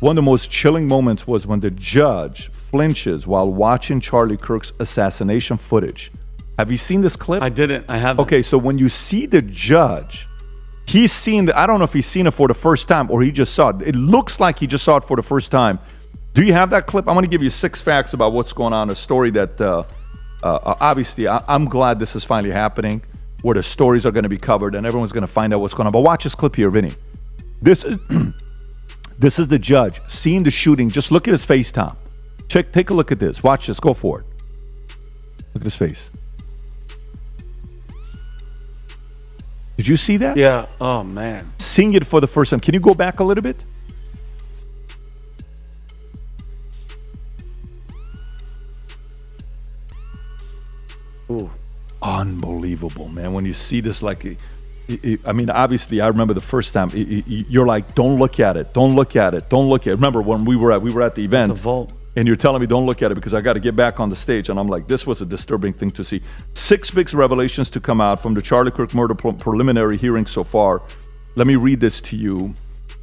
one of the most chilling moments was when the judge flinches while watching Charlie Kirk's assassination footage. Have you seen this clip? I didn't. I haven't. Okay, so when you see the judge, he's seen I don't know if he's seen it for the first time or he just saw it. It looks like he just saw it for the first time. Do you have that clip? I'm going to give you 6 facts about what's going on, a story that obviously I'm glad this is finally happening, where the stories are going to be covered and everyone's going to find out what's going on. But watch this clip here, Vinny. This is the judge seeing the shooting. Just look at his face, Tom. Take a look at this. Watch this. Go for it. Look at his face. Did you see that? Yeah. Oh, man. Seeing it for the first time. Can you go back a little bit? Ooh. Unbelievable, man. When you see this, like, I mean, obviously, I remember the first time. You're like, don't look at it. Don't look at it. Don't look at it. Remember when we were at the event, The vault. and you're telling me don't look at it because I got to get back on the stage, and I'm like, this was a disturbing thing to see. 6 big revelations to come out from the Charlie Kirk murder preliminary hearing so far. Let me read this to you.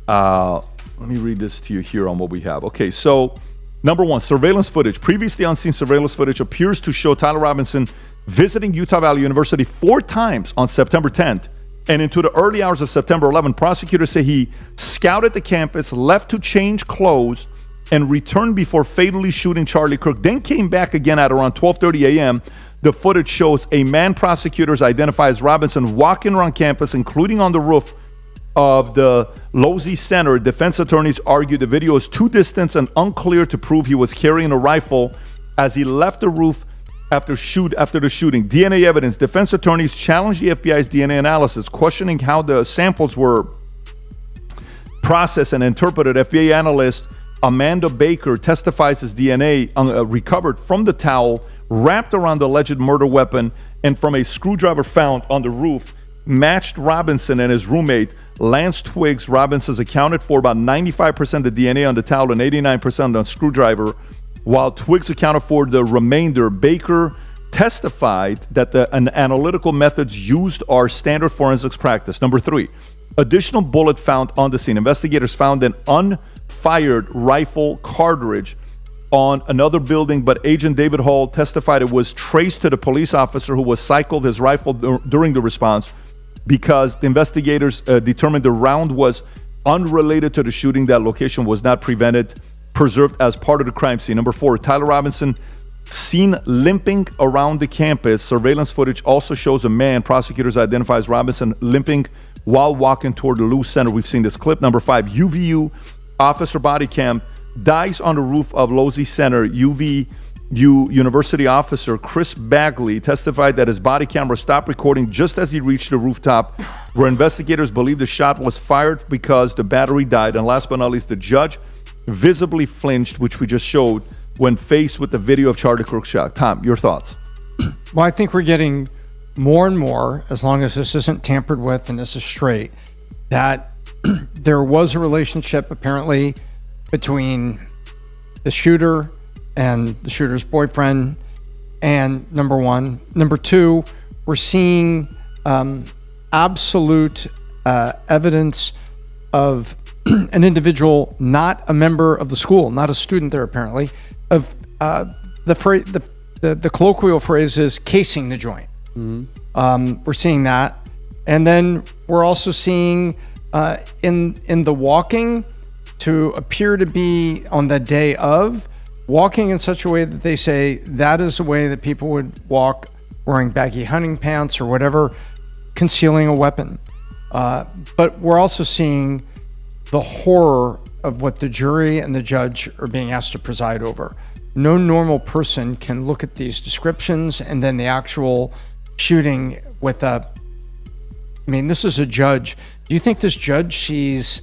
Here on what we have. Okay, so number 1, surveillance footage. Previously unseen surveillance footage appears to show Tyler Robinson visiting Utah Valley University 4 times on September 10th. And into the early hours of September 11th, prosecutors say he scouted the campus, left to change clothes, and returned before fatally shooting Charlie Kirk, then came back again at around 12:30 a.m. The footage shows a man prosecutors identify as Robinson walking around campus, including on the roof of the Losey Center. Defense attorneys argue the video is too distant and unclear to prove he was carrying a rifle as he left the roof after the shooting. DNA evidence. Defense attorneys challenged the FBI's DNA analysis, questioning how the samples were processed and interpreted. FBI analyst Amanda Baker testifies his DNA recovered from the towel wrapped around the alleged murder weapon and from a screwdriver found on the roof matched Robinson and his roommate Lance Twiggs. Robinson's accounted for about 95% of the DNA on the towel and 89% on the screwdriver, while Twiggs accounted for the remainder. Baker testified that the analytical methods used are standard forensics practice. Number 3, additional bullet found on the scene. Investigators found an unfired rifle cartridge on another building, but Agent David Hall testified it was traced to the police officer who was cycled his rifle during the response because the investigators determined the round was unrelated to the shooting. That location was not preserved as part of the crime scene. Number 4, Tyler Robinson seen limping around the campus. Surveillance footage also shows a man prosecutors identify as Robinson limping while walking toward the Lou Center. We've seen this clip. Number 5, UVU officer body cam dies on the roof of Losey Center. UVU University officer Chris Bagley testified that his body camera stopped recording just as he reached the rooftop, where investigators believe the shot was fired because the battery died. And last but not least, the judge visibly flinched, which we just showed, when faced with the video of Charlie Kirk's shot. Tom, your thoughts? Well, I think we're getting more and more, as long as this isn't tampered with and this is straight, that there was a relationship apparently between the shooter and the shooter's boyfriend, and number 1. Number 2, we're seeing absolute evidence of an individual, not a member of the school, not a student there apparently, of the colloquial phrase is casing the joint. Mm-hmm. We're seeing that, and then we're also seeing in the walking to appear to be on the day of walking in such a way that they say that is the way that people would walk, wearing baggy hunting pants or whatever, concealing a weapon. But we're also seeing the horror of what the jury and the judge are being asked to preside over. No normal person can look at these descriptions and then the actual shooting with this is a judge. Do you think this judge sees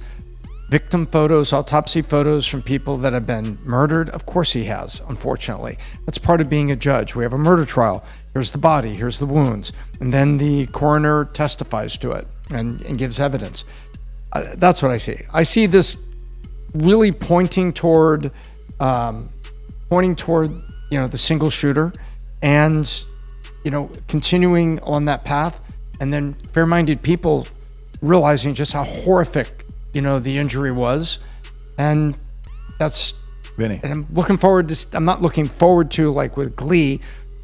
victim photos, autopsy photos from people that have been murdered? Of course he has, unfortunately. That's part of being a judge. We have a murder trial. Here's the body, here's the wounds. And then the coroner testifies to it and gives evidence. That's what I see. I see this really pointing toward the single shooter, and continuing on that path, and then fair-minded people realizing just how horrific the injury was, and That's Vinny. and I'm looking forward to. I'm not looking forward to like with glee,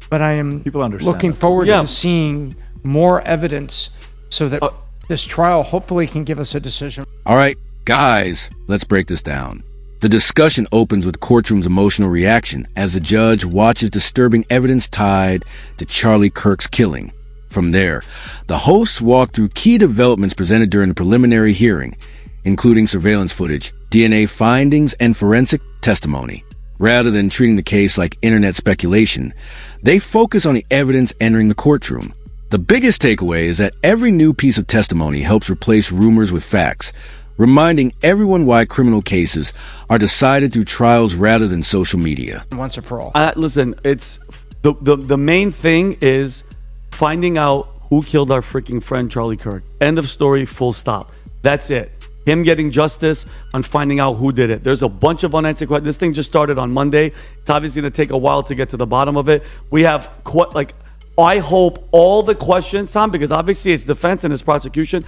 but I am People understand looking that. forward Yeah. to seeing more evidence so that this trial hopefully can give us a decision. All right, guys, let's break this down. The discussion opens with Courtroom's emotional reaction as the judge watches disturbing evidence tied to Charlie Kirk's killing. From there, the hosts walk through key developments presented during the preliminary hearing, including surveillance footage, DNA findings, and forensic testimony. Rather than treating the case like internet speculation, they focus on the evidence entering the courtroom. The biggest takeaway is that every new piece of testimony helps replace rumors with facts, reminding everyone why criminal cases are decided through trials rather than social media. Once and for all. Listen, it's the main thing is finding out who killed our freaking friend Charlie Kirk. End of story, full stop. That's it. Him getting justice on finding out who did it. There's a bunch of unanswered questions. This thing just started on Monday. It's obviously going to take a while to get to the bottom of it. We have I hope all the questions, Tom, because obviously it's defense and it's prosecution.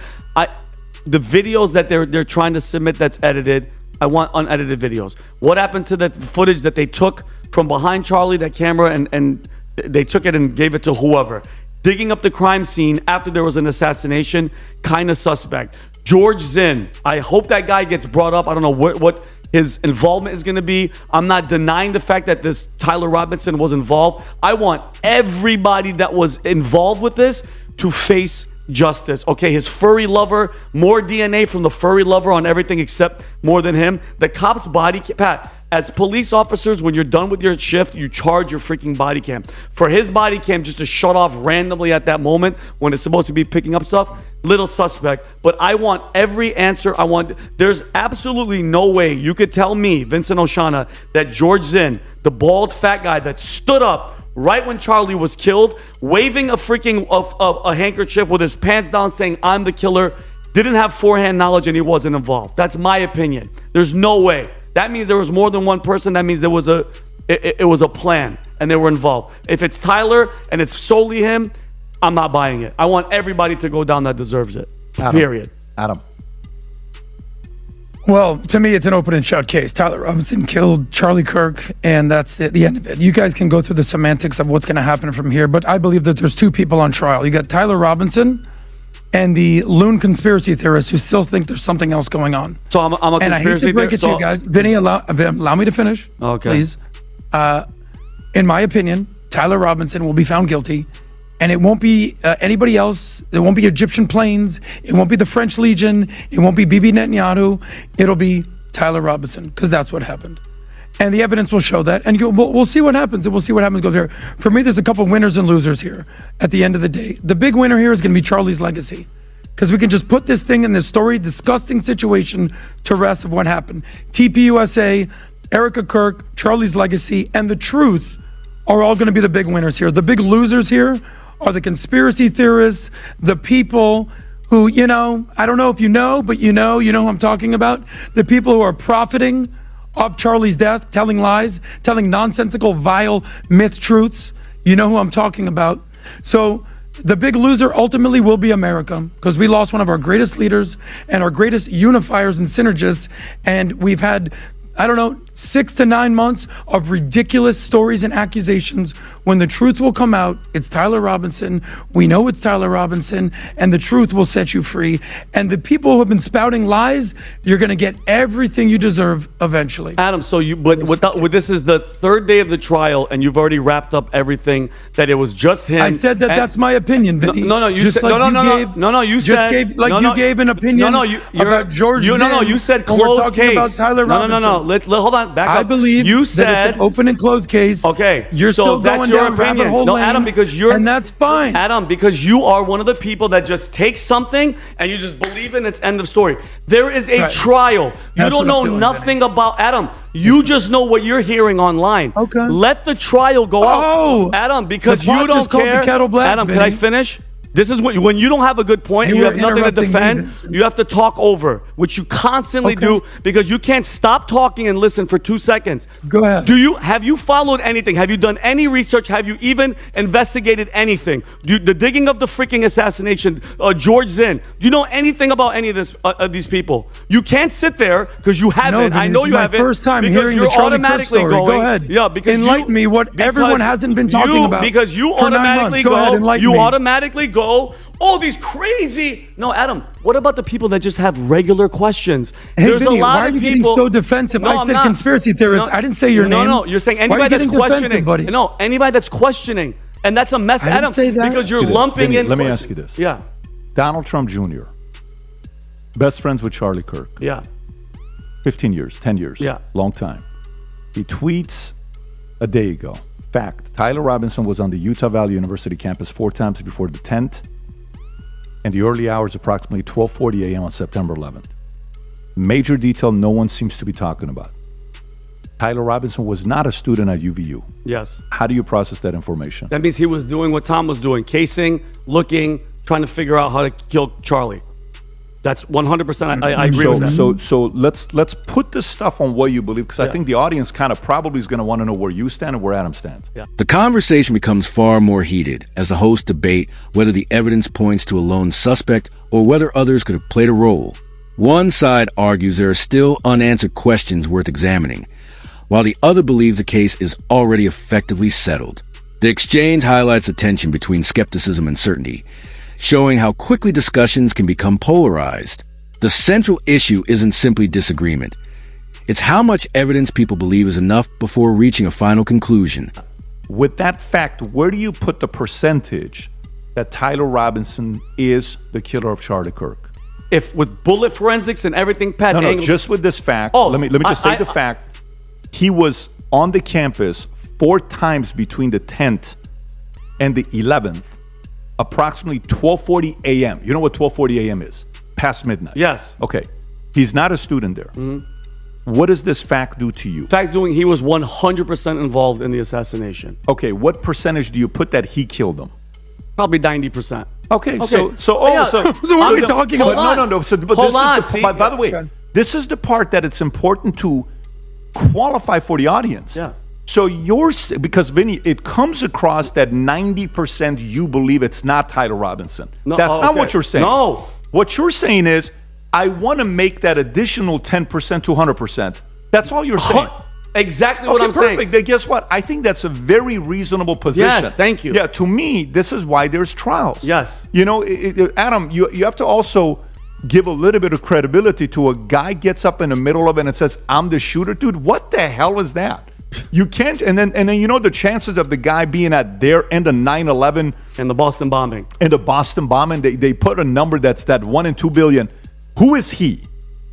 The videos that they're trying to submit that's edited, I want unedited videos. What happened to the footage that they took from behind Charlie, that camera, and they took it and gave it to whoever? Digging up the crime scene after there was an assassination, kind of suspect. George Zinn, I hope that guy gets brought up. I don't know what his involvement is going to be. I'm not denying the fact that this Tyler Robinson was involved. I want everybody that was involved with this to face justice. Okay, his furry lover, more DNA from the furry lover on everything except more than him. The cop's body cam, Pat, as police officers, when you're done with your shift, you charge your freaking body cam. For his body cam just to shut off randomly at that moment when it's supposed to be picking up stuff, little suspect. But I want every answer. There's absolutely no way you could tell me, Vincent Oshana, that George Zinn, the bald fat guy that stood up right when Charlie was killed, waving a freaking a handkerchief with his pants down saying, "I'm the killer," didn't have forehand knowledge and he wasn't involved. That's my opinion. There's no way. That means there was more than one person. That means there was it was a plan and they were involved. If it's Tyler and it's solely him, I'm not buying it. I want everybody to go down that deserves it. Period. Adam. Well, to me, it's an open and shut case. Tyler Robinson killed Charlie Kirk, and that's the end of it. You guys can go through the semantics of what's going to happen from here, but I believe that there's two people on trial. You got Tyler Robinson and the loon conspiracy theorists who still think there's something else going on. So I'm a And I hate conspiracy to break it theorist. to you guys. Vinny, allow me to finish, Okay. please. In my opinion, Tyler Robinson will be found guilty, and it won't be anybody else. It won't be Egyptian planes. It won't be the French Legion. It won't be Bibi Netanyahu. It'll be Tyler Robinson, because that's what happened. And the evidence will show that. And we'll see what happens. And we'll see what happens goes here. For me, there's a couple winners and losers here at the end of the day. The big winner here is going to be Charlie's legacy, because we can just put this thing in this story, disgusting situation, to rest of what happened. TPUSA, Erica Kirk, Charlie's legacy, and the truth are all going to be the big winners here. The big losers here are the conspiracy theorists, the people who, I don't know if you know, but you know who I'm talking about. The people who are profiting off Charlie's death, telling lies, telling nonsensical, vile myth truths. You know who I'm talking about. So the big loser ultimately will be America, because we lost one of our greatest leaders and our greatest unifiers and synergists. And we've had, 6 to 9 months of ridiculous stories and accusations. When the truth will come out, it's Tyler Robinson. We know it's Tyler Robinson, and the truth will set you free. And the people who have been spouting lies, you're going to get everything you deserve eventually. Adam, so this is the third day of the trial, and you've already wrapped up everything. That it was just him. I said that that's my opinion, Vinny. No, you just said like you said you gave an opinion. About George. You said when we're closed talking case. about Tyler Robinson. No. Let's hold on. Back up. I believe you that said it's an open and closed case. Okay, you're so still that's going your down rabbit opinion. hole No, lane, Adam, because you're and that's fine. Adam, because you are one of the people that just takes something and you just believe in its end of story. There is a trial. You That's don't what know I'm doing, nothing about Adam. You just know what you're hearing online. Okay. Let the trial go out. Adam, because the pot you don't just called care. the kettle black, Adam, can I Vinny. finish? This is when you don't have a good point, You you were have nothing to interrupting me, defend. Vincent. You have to talk over, which you constantly do because you can't stop talking and listen for 2 seconds. Go ahead. Have you followed anything? Have you done any research? Have you even investigated anything? The digging of the freaking assassination, George Zinn. Do you know anything about any of these people? You can't sit there because you haven't. Vinny, I know this is you my haven't. first time because hearing the you're Charlie Kirk automatically story. going. Go ahead. Yeah, because Enlighten me what everyone hasn't been talking about Because you for 9 automatically months. Go ahead, enlighten you me. automatically go. Oh, these crazy. No, Adam, what about the people that just have regular questions? Hey, There's Vinny, a lot why are of you people. getting so defensive? No, I I'm said not. conspiracy theorist. No, I didn't say your name. No, you're saying Why are you anybody that's getting defensive, questioning. buddy? No, anybody that's questioning. And that's a mess, I didn't Adam, say that. because you're It is. lumping Vinny, in. let me ask you this. Yeah, Donald Trump Jr., best friends with Charlie Kirk. yeah. 15 years, 10 years. Yeah. Long time. He tweets a day ago. Fact, Tyler Robinson was on the Utah Valley University campus 4 times before the 10th and the early hours approximately 12:40 a.m. on September 11th. Major detail no one seems to be talking about. Tyler Robinson was not a student at UVU. Yes. How do you process that information? That means he was doing what Tom was doing, casing, looking, trying to figure out how to kill Charlie. That's 100%. I agree with that. So let's put this stuff on what you believe, because I think the audience kind of probably is going to want to know where you stand and where Adam stands. Yeah. The conversation becomes far more heated as the hosts debate whether the evidence points to a lone suspect or whether others could have played a role. One side argues there are still unanswered questions worth examining, while the other believes the case is already effectively settled. The exchange highlights the tension between skepticism and certainty, showing how quickly discussions can become polarized. The central issue isn't simply disagreement. It's how much evidence people believe is enough before reaching a final conclusion. With that fact, where do you put the percentage that Tyler Robinson is the killer of Charlie Kirk? If with bullet forensics and everything, Pat. No, Engel- just with this fact. Oh, let me just say the fact. He was on the campus 4 times between the 10th and the 11th, approximately 12:40 a.m. You know what 12:40 a.m. is? Past midnight. Yes. Okay. He's not a student there. What does this fact do to you? fact doing, he was 100% involved in the assassination. Okay, what percentage do you put that he killed them? Probably 90%. Okay, Okay. so what are we talking hold about? on. No. So, but Hold this on, is the see? by the way, this is the part that it's important to qualify for the audience. Yeah. So because Vinny, it comes across that 90% you believe it's not Tyler Robinson. No, That's not okay. what you're saying. No. What you're saying is, I want to make that additional 10% to 100%. That's all you're saying. Exactly what Okay, I'm perfect. saying. Then guess what? I think that's a very reasonable position. Yes, thank you. Yeah, to me, this is why there's trials. Yes. You know, Adam, you have to also give a little bit of credibility to a guy gets up in the middle of it and says, "I'm the shooter." Dude, what the hell is that? You can't, and then you know the chances of the guy being at their end of 9/11 And the Boston bombing. and the Boston bombing, they put a number that's that 1 in 2 billion. Who is he?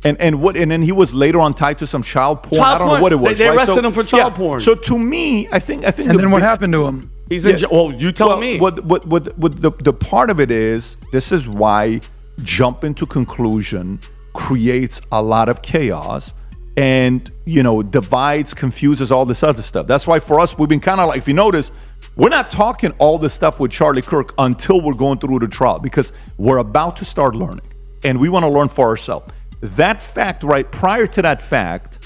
And then he was later on tied to some child porn. Child I don't porn. know what it was. They right? arrested him for child porn. So to me, I think. And then what happened to him? He's in jail. Well, you tell me. What the part of it is, this is why jumping to conclusion creates a lot of chaos and, you know, divides, confuses, all this other stuff. That's why for us, we've been kind of like, if you notice, we're not talking all this stuff with Charlie Kirk until we're going through the trial, because we're about to start learning and we want to learn for ourselves. That fact, right prior to that fact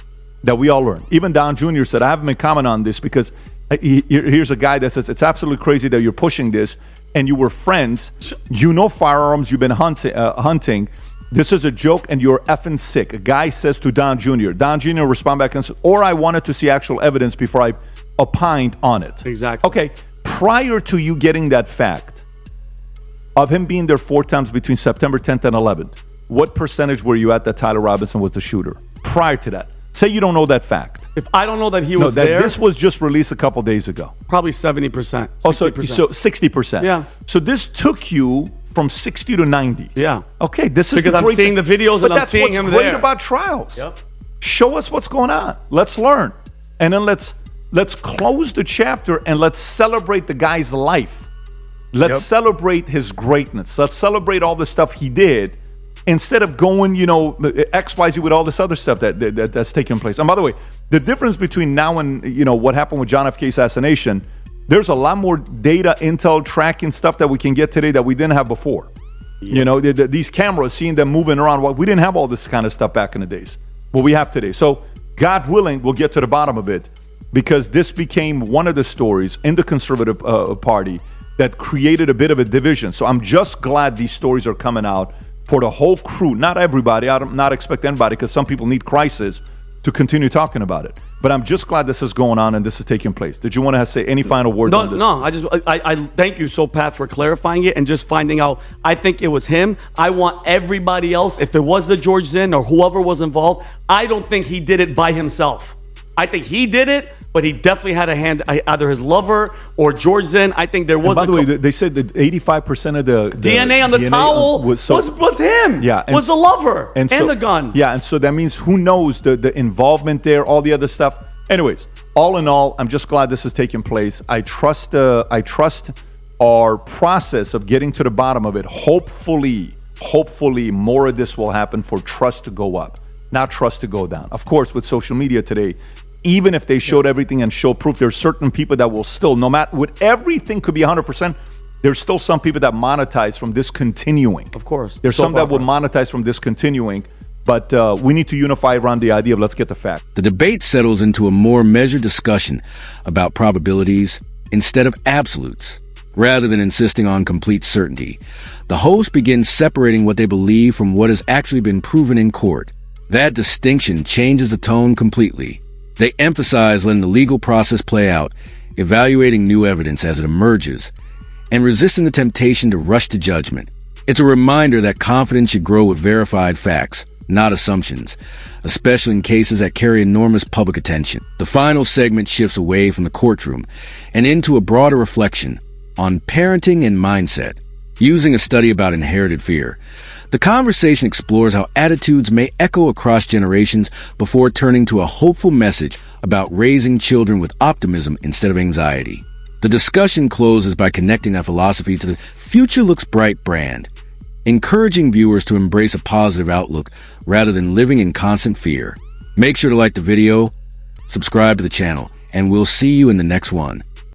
that we all learned, even Don Jr. said, I haven't been commenting on this because here's a guy that says, it's absolutely crazy that you're pushing this and you were friends. You know firearms, you've been hunting. This is a joke and you're effing sick. A guy says to Don Jr. Don Jr. respond back and says, or I wanted to see actual evidence before I opined on it. Exactly. Okay, prior to you getting that fact of him being there 4 times between September 10th and 11th, what percentage were you at that Tyler Robinson was the shooter? Prior to that. Say you don't know that fact. If I don't know that he No, was that there, this was just released a couple days ago. probably 70%. Oh, so 60%. 60%. Yeah. So this took you from 60 to 90. Yeah. Okay, this is Because the I'm great seeing thing. the videos But and I'm that's seeing what's him great there. about trials. Yep. Show us what's going on. Let's learn, and then let's close the chapter and let's celebrate the guy's life. Let's celebrate his greatness. Let's celebrate all the stuff he did, instead of going, you know, XYZ with all this other stuff that's taking place. And by the way, the difference between now and, you know, what happened with John F. K. assassination, there's a lot more data, intel, tracking stuff that we can get today that we didn't have before. You know, these cameras, seeing them moving around, we didn't have all this kind of stuff back in the days. What we have today. So God willing, we'll get to the bottom of it, because this became one of the stories in the conservative party that created a bit of a division. So I'm just glad these stories are coming out for the whole crew. Not everybody. I'm not expecting anybody, because some people need crisis to continue talking about it. But I'm just glad this is going on and this is taking place. Did you want to say any final words on this? No, I thank you so, Pat, for clarifying it and just finding out. I think it was him. I want everybody else, if it was the George Zinn or whoever was involved, I don't think he did it by himself. I think he did it, but he definitely had a hand, either his lover or George Zinn. I think there was. And by the way, they said that 85% of the DNA on the towel was him. Yeah, was the lover and so, the gun. Yeah, and so that means who knows the involvement there, all the other stuff. Anyways, all in all, I'm just glad this is taking place. I trust our process of getting to the bottom of it. Hopefully, more of this will happen for trust to go up, not trust to go down. Of course, with social media today, even if they showed everything and show proof, there's certain people that will still, no matter what, everything could be 100%. There's still some people that monetize from discontinuing. Of course. There's some that will monetize from discontinuing, but we need to unify around the idea of let's get the fact. The debate settles into a more measured discussion about probabilities instead of absolutes. Rather than insisting on complete certainty, the host begins separating what they believe from what has actually been proven in court. That distinction changes the tone completely. They emphasize letting the legal process play out, evaluating new evidence as it emerges, and resisting the temptation to rush to judgment. It's a reminder that confidence should grow with verified facts, not assumptions, especially in cases that carry enormous public attention. The final segment shifts away from the courtroom and into a broader reflection on parenting and mindset. Using a study about inherited fear, the conversation explores how attitudes may echo across generations before turning to a hopeful message about raising children with optimism instead of anxiety. The discussion closes by connecting that philosophy to the Future Looks Bright brand, encouraging viewers to embrace a positive outlook rather than living in constant fear. Make sure to like the video, subscribe to the channel, and we'll see you in the next one.